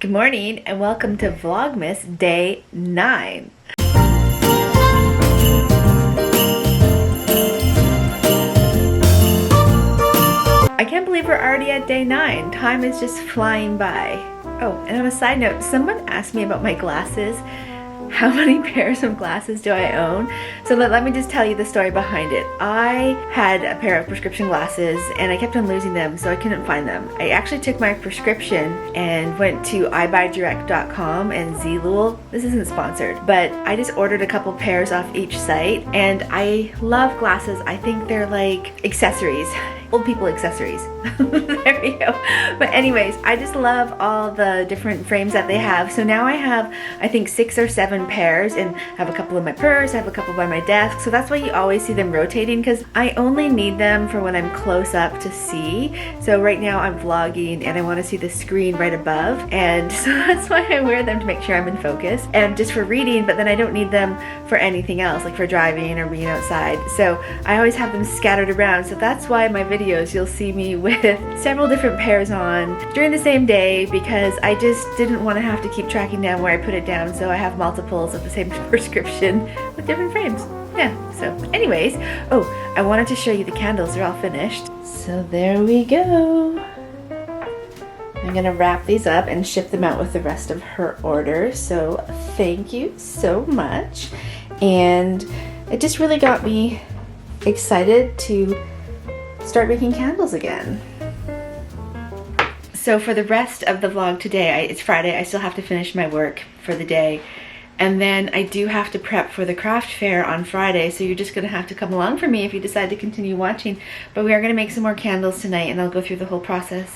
Good morning and welcome to Vlogmas Day 9. I can't believe we're already at day 9. Time is just flying by. Oh, and on a side note, someone asked me about my glasses. How many pairs of glasses do I own? So let me just tell you the story behind it. I had a pair of prescription glasses and I kept on losing them, so I couldn't find them. I actually took my prescription and went to ibuydirect.com and Zlul. This isn't sponsored, but I just ordered a couple pairs off each site, and I love glasses. I think they're like accessories. Old people accessories. There we go. But anyways, I just love all the different frames that they have. So now I have, I think, 6 or 7 pairs, and I have a couple in my purse, I have a couple by my desk. So that's why you always see them rotating, because I only need them for when I'm close up to see. So right now I'm vlogging and I want to see the screen right above, and so that's why I wear them, to make sure I'm in focus, and just for reading. But then I don't need them for anything else, like for driving or being outside. So I always have them scattered around. So that's why my videos, you'll see me with several different pairs on during the same day, because I just didn't want to have to keep tracking down where I put it down. So I have multiples of the same prescription with different frames. Yeah, so anyways, oh, I wanted to show you the candles. They're all finished. So there we go. I'm gonna wrap these up and ship them out with the rest of her order. So thank you so much. And it just really got me excited to start making candles again. So for the rest of the vlog today, it's Friday, I still have to finish my work for the day. And then I do have to prep for the craft fair on Friday, so you're just gonna have to come along for me if you decide to continue watching. But we are gonna make some more candles tonight, and I'll go through the whole process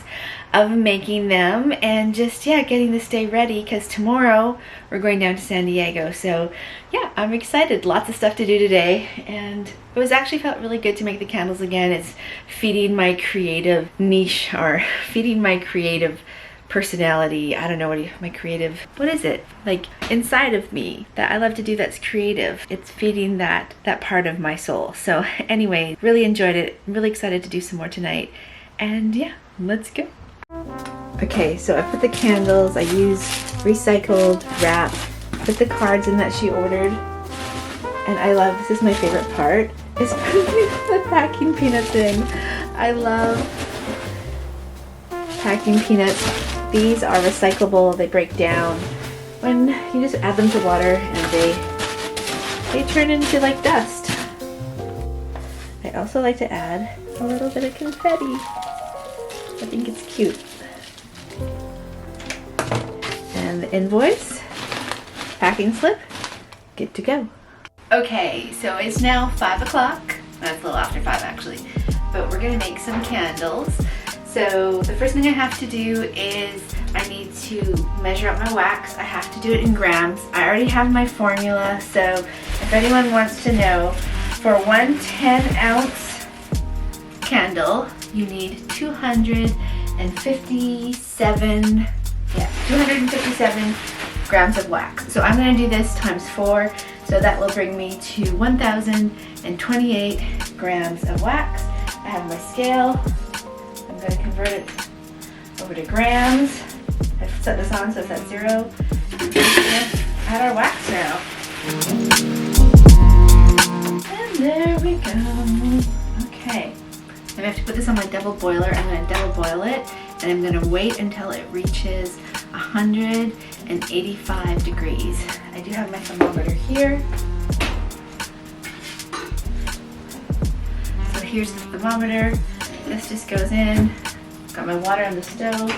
of making them and just, yeah, getting this day ready, because tomorrow we're going down to San Diego. So yeah, I'm excited. Lots of stuff to do today, and it was actually felt really good to make the candles again. It's feeding my creative niche, or feeding my creative personality. I don't know, what is it? Like inside of me that I love to do that's creative. It's feeding that part of my soul. So anyway, really enjoyed it. I'm really excited to do some more tonight. And yeah, let's go. Okay, so I put the candles, I used recycled wrap, put the cards in that she ordered. And I love, this is my favorite part, is the packing peanuts in. I love packing peanuts. These are recyclable, they break down when you just add them to water, and they turn into like dust. I also like to add a little bit of confetti. I think it's cute. And the invoice, packing slip, good to go. Okay, so it's now 5 o'clock. That's a little after 5 actually, but we're gonna make some candles. So the first thing I have to do is I need to measure out my wax. I have to do it in grams. I already have my formula, so if anyone wants to know, for one 10-ounce candle, you need 257 grams of wax. So I'm gonna do this times 4, so that will bring me to 1,028 grams of wax. I have my scale. I'm going to convert it over to grams. I've set this on so it's at 0. Add our wax now. And there we go. Okay. I have to put this on my double boiler. I'm going to double boil it, and I'm going to wait until it reaches 185 degrees. I do have my thermometer here. So here's the thermometer. This just goes in. Got my water on the stove.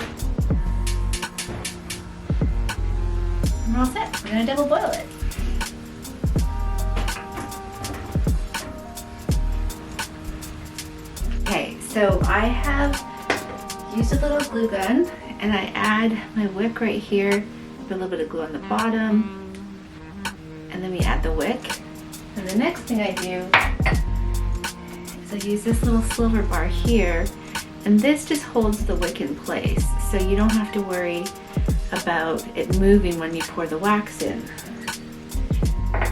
And we're all set. We're gonna double boil it. Okay, so I have used a little glue gun, and I add my wick right here. Put a little bit of glue on the bottom, and then we add the wick. And the next thing I do, I use this little silver bar here, and this just holds the wick in place, so you don't have to worry about it moving when you pour the wax in.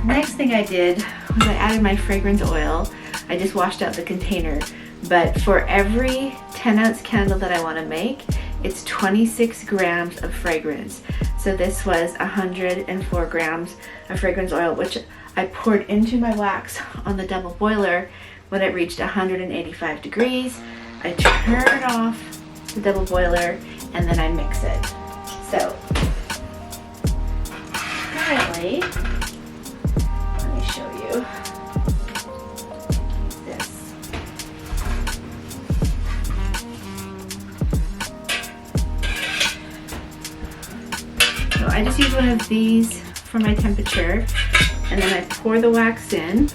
Next thing I did was I added my fragrance oil. I just washed out the container, but for every 10-ounce candle that I want to make, it's 26 grams of fragrance. So this was 104 grams of fragrance oil, which I poured into my wax on the double boiler when it reached 185 degrees. I turn off the double boiler and then I mix it. So currently, let me show you this. So I just use one of these for my temperature, and then I pour the wax in,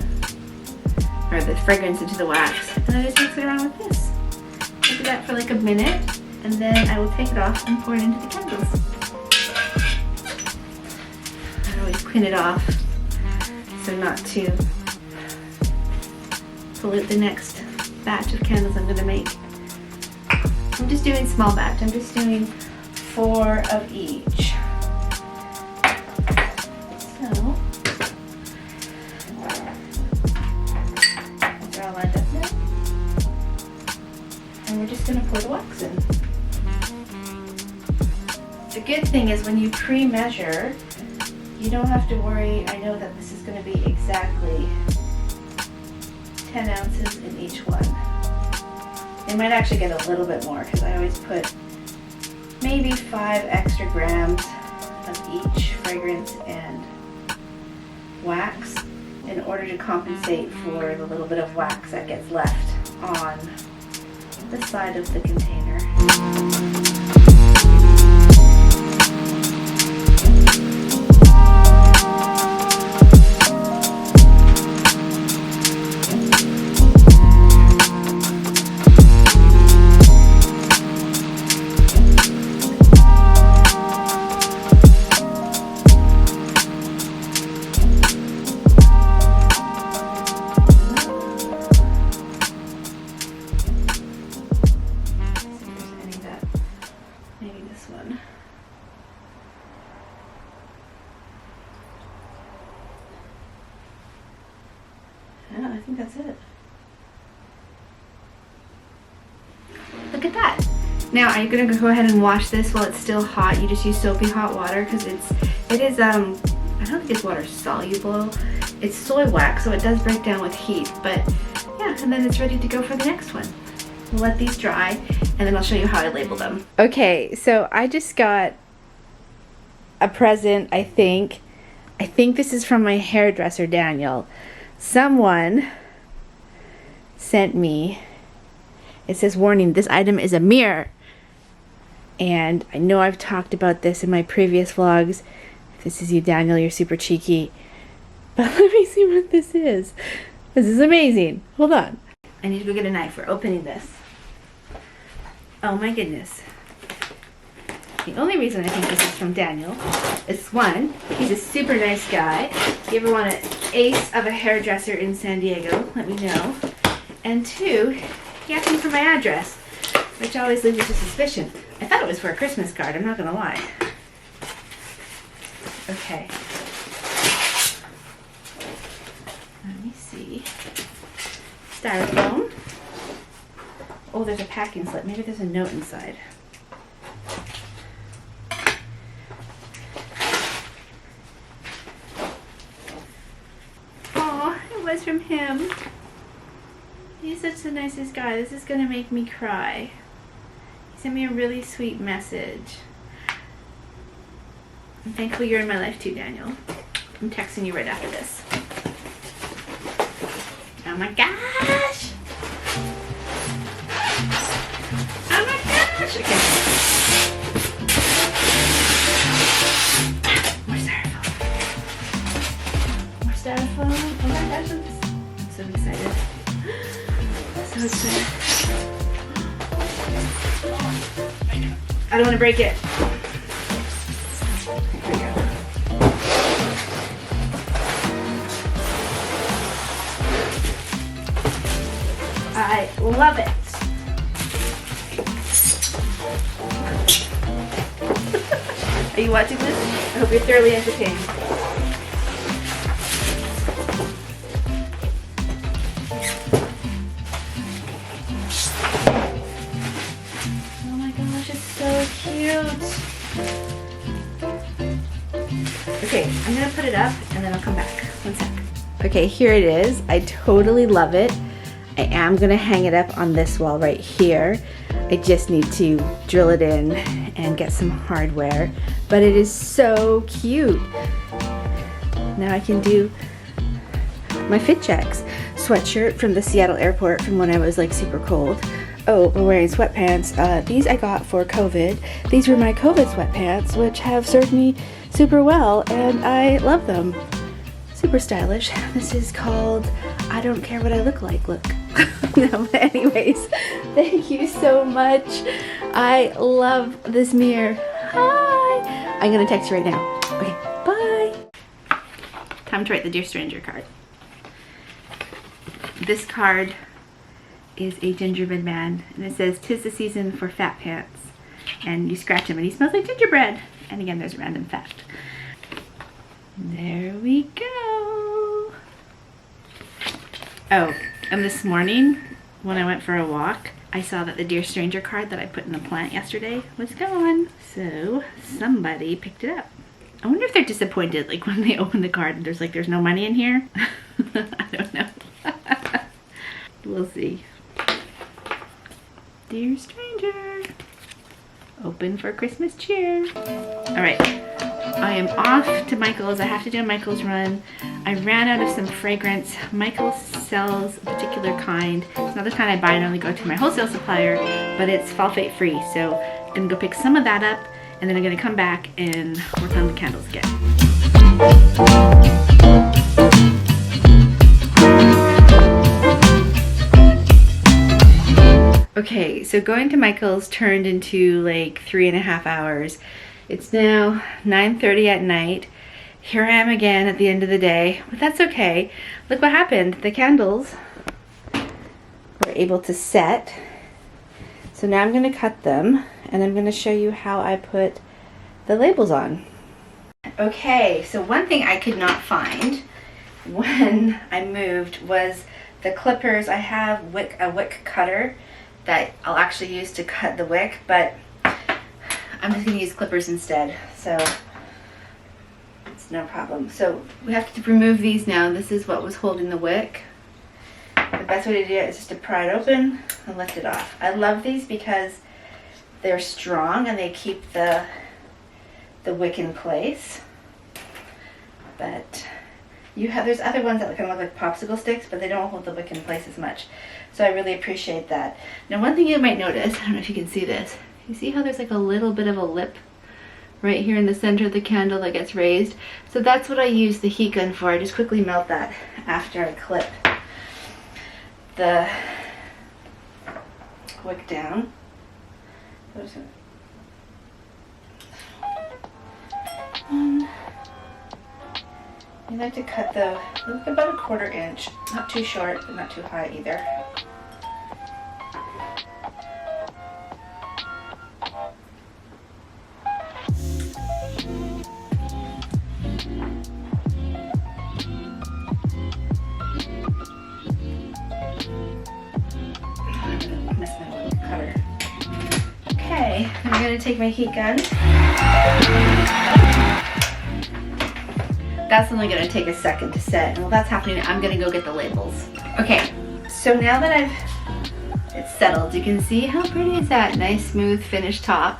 or the fragrance into the wax, and then I just mix it around with this. I do that for like a minute, and then I will take it off and pour it into the candles. I always clean it off so not to pollute the next batch of candles I'm going to make. I'm just doing small batch. I'm just doing 4 of each. So they're all lined up now. And we're just going to pour the wax in. The good thing is when you pre-measure, you don't have to worry. I know that this is going to be exactly 10 ounces in each one. They might actually get a little bit more because I always put maybe 5 extra grams of each fragrance and wax in order to compensate for the little bit of wax that gets left on the side of the container. Yeah, I think that's it. Look at that. Now I'm gonna go ahead and wash this while it's still hot. You just use soapy hot water because it is I don't think it's water soluble. It's soy wax, so it does break down with heat. But yeah, and then it's ready to go for the next one. We'll let these dry, and then I'll show you how I label them. Okay, so I just got a present. I think this is from my hairdresser, Daniel. Someone sent me, it says, warning, this item is a mirror. And I know I've talked about this in my previous vlogs. If this is you, Daniel, you're super cheeky. But let me see what this is. This is amazing. Hold on. I need to go get a knife for opening this. Oh my goodness. The only reason I think this is from Daniel is, one, he's a super nice guy. If you ever want an ace of a hairdresser in San Diego, let me know. And two, he asked me for my address, which always leads me to suspicion. I thought it was for a Christmas card, I'm not gonna lie. Okay. Let me see. Styrofoam. Oh, there's a packing slip. Maybe there's a note inside. Was from him. He's such the nicest guy. This is gonna make me cry. He sent me a really sweet message. I'm thankful you're in my life too, Daniel. I'm texting you right after this. Oh my gosh! Oh my gosh! Okay. More styrofoam. More styrofoam. Oh my gosh, I'm so excited. So excited. I don't want to break it. Here we go. I love it. Are you watching this? I hope you're thoroughly entertained. Oh my gosh, it's so Okay, I'm gonna put it up and then I'll come back. One sec. Okay, here it is. I totally love it. I am gonna hang it up on this wall right here. I just need to drill it in and get some hardware, but it is so cute. Now I can do my fit checks. Sweatshirt from the Seattle airport from when I was like super cold. Oh, we're wearing sweatpants. These I got for COVID. These were my COVID sweatpants, which have served me super well, and I love them. Super stylish. This is called I Don't Care What I Look Like. Look. No, but anyways, thank you so much. I love this mirror. Hi. I'm gonna text you right now. Okay, bye. Time to write the Dear Stranger card. This card is a gingerbread man, and it says, "'Tis the season for fat pants." And you scratch him and he smells like gingerbread. And again, there's a random fact. There we go. Oh, and this morning when I went for a walk, I saw that the Dear Stranger card that I put in the plant yesterday was gone. So somebody picked it up. I wonder if they're disappointed, like when they open the card and there's no money in here. I don't know. We'll see. Dear Stranger, open for Christmas cheer. All right, I am off to Michael's. I have to do a Michael's run. I ran out of some fragrance. Michael's sells a particular kind. It's not the kind I buy. I normally go to my wholesale supplier, but it's sulfate free. So I'm gonna go pick some of that up, and then I'm gonna come back and work on the candles again. Okay, so going to Michael's turned into like 3.5 hours. It's now 9:30 at night. Here I am again at the end of the day, but that's okay. Look what happened. The candles were able to set. So now I'm going to cut them, and I'm going to show you how I put the labels on. Okay, so one thing I could not find when I moved was the clippers. I have a wick cutter that I'll actually use to cut the wick, but I'm just gonna use clippers instead, so it's no problem. So we have to remove these now. This is what was holding the wick. The best way to do it is just to pry it open and lift it off. I love these because they're strong and they keep the wick in place. But there's other ones that kind of look like popsicle sticks, but they don't hold the wick in place as much. So I really appreciate that. Now one thing you might notice, I don't know if you can see this, you see how there's like a little bit of a lip right here in the center of the candle that gets raised? So that's what I use the heat gun for. I just quickly melt that after I clip the wick down. I like to cut about 1/4 inch, not too short, but not too high either. Okay, I'm going to take my heat gun. That's only going to take a second to set, and while that's happening, I'm going to go get the labels. Okay, so now that it's settled, you can see how pretty is that nice smooth finished top.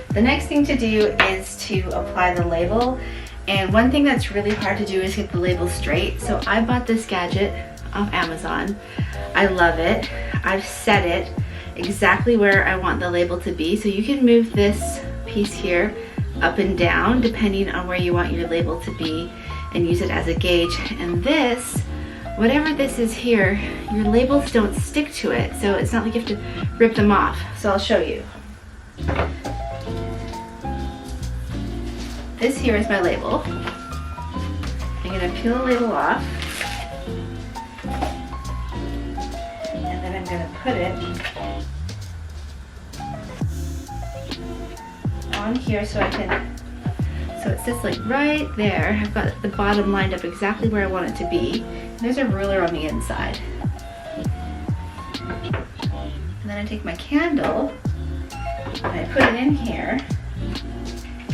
The next thing to do is to apply the label, and one thing that's really hard to do is get the label straight. So I bought this gadget off Amazon. I love it. I've set it exactly where I want the label to be, so you can move this piece here up and down depending on where you want your label to be and use it as a gauge. And this, whatever this is here, your labels don't stick to it, so it's not like you have to rip them off. So I'll show you. This here is my label. I'm going to peel the label off, and then I'm going to put it on here so it sits like right there. I've got the bottom lined up exactly where I want it to be. And there's a ruler on the inside. And then I take my candle and I put it in here,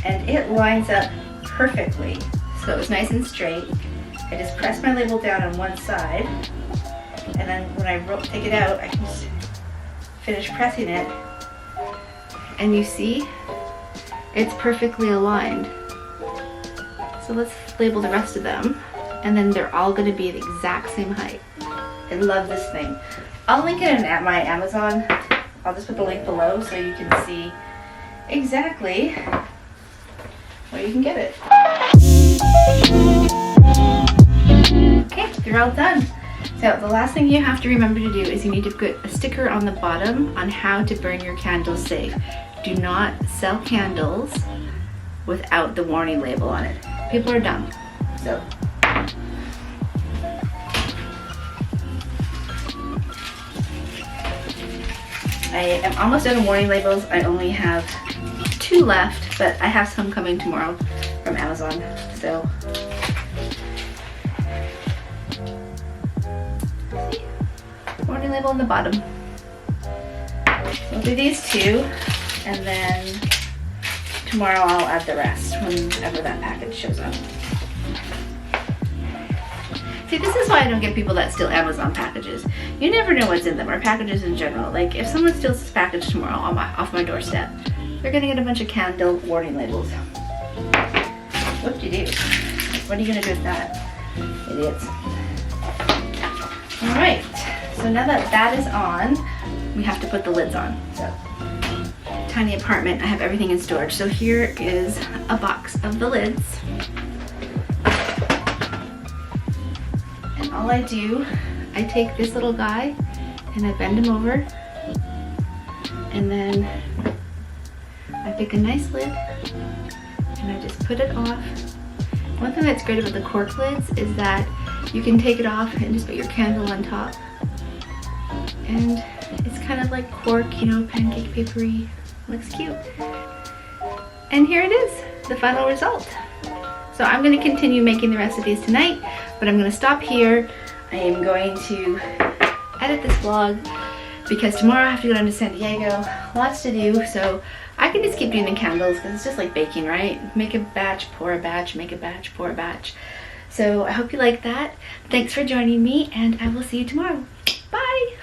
and it lines up perfectly. so it was nice and straight. I just press my label down on one side, and then when I take it out, I can just finish pressing it, and you see, it's perfectly aligned. So let's label the rest of them, and then they're all going to be the exact same height. I love this thing. I'll link it at my Amazon. I'll just put the link below so you can see exactly where you can get it. Okay, they're all done. So the last thing you have to remember to do is you need to put a sticker on the bottom on how to burn your candles safe. Do not sell candles without the warning label on it. People are dumb. So I am almost done with warning labels. I only have 2 left, but I have some coming tomorrow from Amazon. So see? Warning label on the bottom. We'll do these 2, and then tomorrow I'll add the rest whenever that package shows up. See, this is why I don't get people that steal Amazon packages. You never know what's in them, or packages in general. Like, if someone steals this package tomorrow off my doorstep, they're gonna get a bunch of candle warning labels. What do you do? What are you gonna do with that? Idiots. Alright, so now that that is on, we have to put the lids on. So, tiny apartment, I have everything in storage. So here is a box of the lids. And all I do, I take this little guy and I bend him over, and then I pick a nice lid and I just put it off. One thing that's great about the cork lids is that you can take it off and just put your candle on top. And it's kind of like cork, you know, pancake paperie. Looks cute. And here it is, the final result. So I'm going to continue making the recipes tonight, but I'm going to stop here. I am going to edit this vlog because tomorrow I have to go down to San Diego. Lots to do, so I can just keep doing the candles because it's just like baking, right? Make a batch, pour a batch, make a batch, pour a batch. So I hope you like that. Thanks for joining me, and I will see you tomorrow. Bye!